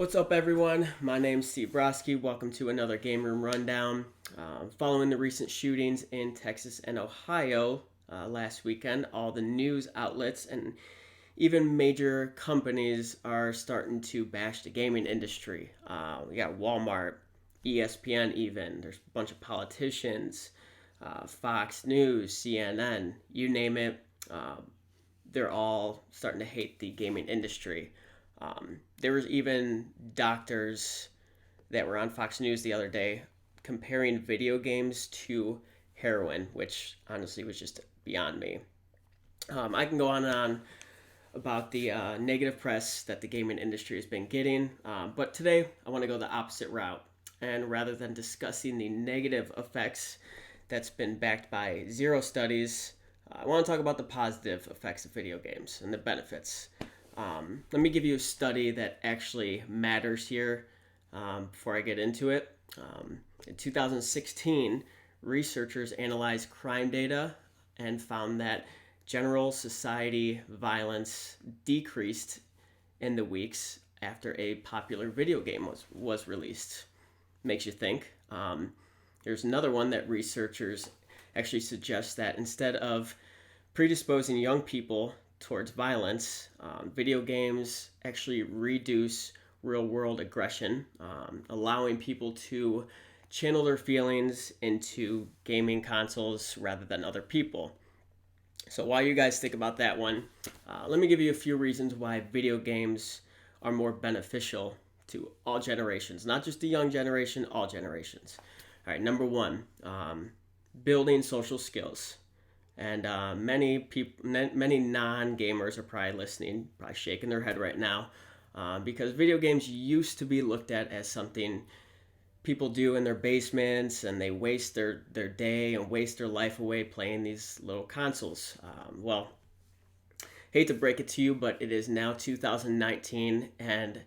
What's up, everyone? My name's Steve Broski. Welcome to another Game Room Rundown. Following the recent shootings in Texas and Ohio last weekend, all the news outlets and even major companies are starting to bash the gaming industry. We got Walmart, ESPN, even. There's a bunch of politicians, Fox News, CNN, you name it. They're all starting to hate the gaming industry. There was even doctors that were on Fox News the other day comparing video games to heroin, which honestly was just beyond me. I can go on and on about the negative press that the gaming industry has been getting, but today I want to go the opposite route. And rather than discussing the negative effects that's been backed by zero studies, I want to talk about the positive effects of video games and the benefits. Let me give you a study that actually matters here before I get into it. In 2016, researchers analyzed crime data and found that general society violence decreased in the weeks after a popular video game was released. Makes you think. There's another one that researchers actually suggest that instead of predisposing young people towards violence, video games actually reduce real world aggression, allowing people to channel their feelings into gaming consoles rather than other people. So while you guys think about that one, let me give you a few reasons why video games are more beneficial to all generations, not just the young generation, all generations. All right, number one, building social skills. And many people, many non-gamers are probably listening, probably shaking their head right now, because video games used to be looked at as something people do in their basements, and they waste their day and waste their life away playing these little consoles. Well, hate to break it to you, but it is now 2019, and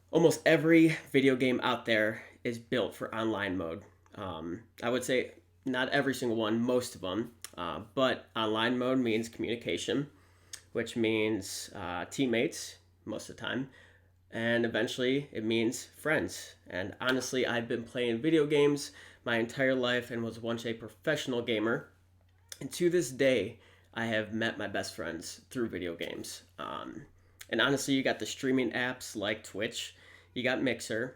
almost every video game out there is built for online mode. I would say not every single one, most of them. But online mode means communication, which means teammates most of the time, and eventually it means friends. And honestly, I've been playing video games my entire life and was once a professional gamer. And to this day, I have met my best friends through video games. And honestly, you got the streaming apps like Twitch, you got Mixer,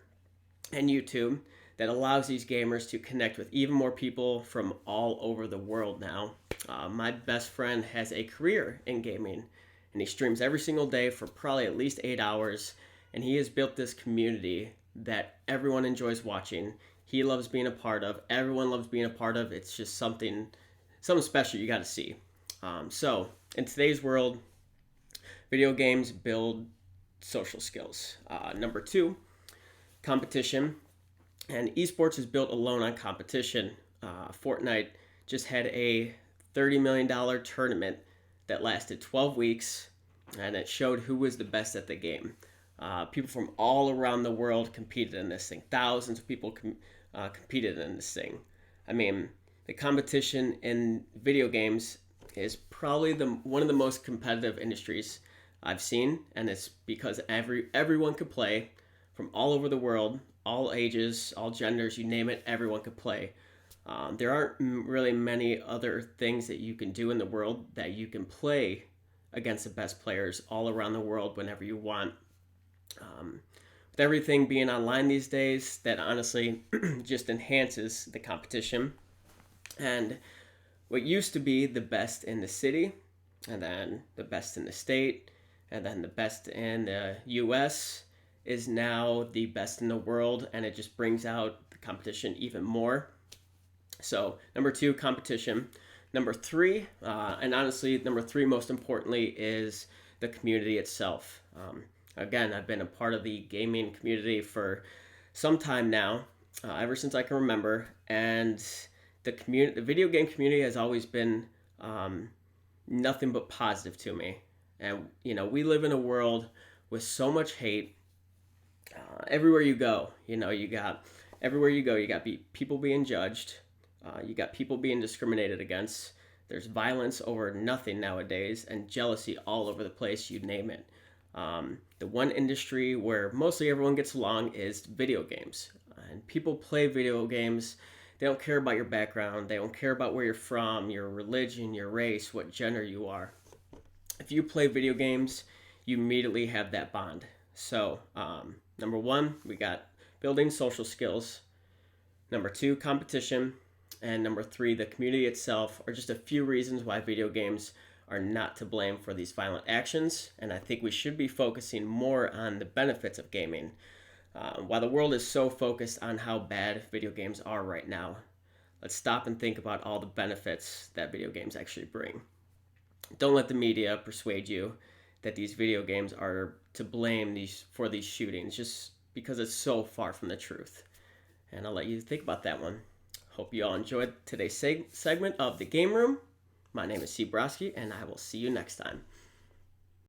and YouTube that allows these gamers to connect with even more people from all over the world now. My best friend has a career in gaming, and he streams every single day for probably at least 8 hours, and he has built this community that everyone enjoys watching. He loves being a part of. Everyone loves being a part of. It's just something special you got to see. So in today's world, video games build social skills. Number two, competition. And esports is built alone on competition. Fortnite just had a $30 million tournament that lasted 12 weeks, and it showed who was the best at the game. People from all around the world competed in this thing. Thousands of people competed in this thing. I mean, the competition in video games is probably one of the most competitive industries I've seen, and it's because everyone could play from all over the world, all ages, all genders, you name it, everyone could play. There aren't really many other things that you can do in the world that you can play against the best players all around the world whenever you want. With everything being online these days, that honestly just enhances the competition. And what used to be the best in the city, and then the best in the state, and then the best in the US, is now the best in the world, and it just brings out the competition even more. So number two, competition. Number three, and honestly number three most importantly, is the community itself. Again, I've been a part of the gaming community for some time now, ever since I can remember, and the video game community has always been nothing but positive to me. And we live in a world with so much hate. Everywhere you go, you got people being judged. You got people being discriminated against. There's violence over nothing nowadays, and jealousy all over the place. You name it. The one industry where mostly everyone gets along is video games. And people play video games. They don't care about your background. They don't care about where you're from, your religion, your race, what gender you are. If you play video games, you immediately have that bond. So, number one, we got building social skills. Number two, competition. And number three, the community itself are just a few reasons why video games are not to blame for these violent actions. And I think we should be focusing more on the benefits of gaming. While the world is so focused on how bad video games are right now, let's stop and think about all the benefits that video games actually bring. Don't let the media persuade you that these video games are to blame for these shootings, just because it's so far from the truth. And I'll let you think about that one. Hope you all enjoyed today's segment of the Game Room. My name is C. Broski, and I will see you next time.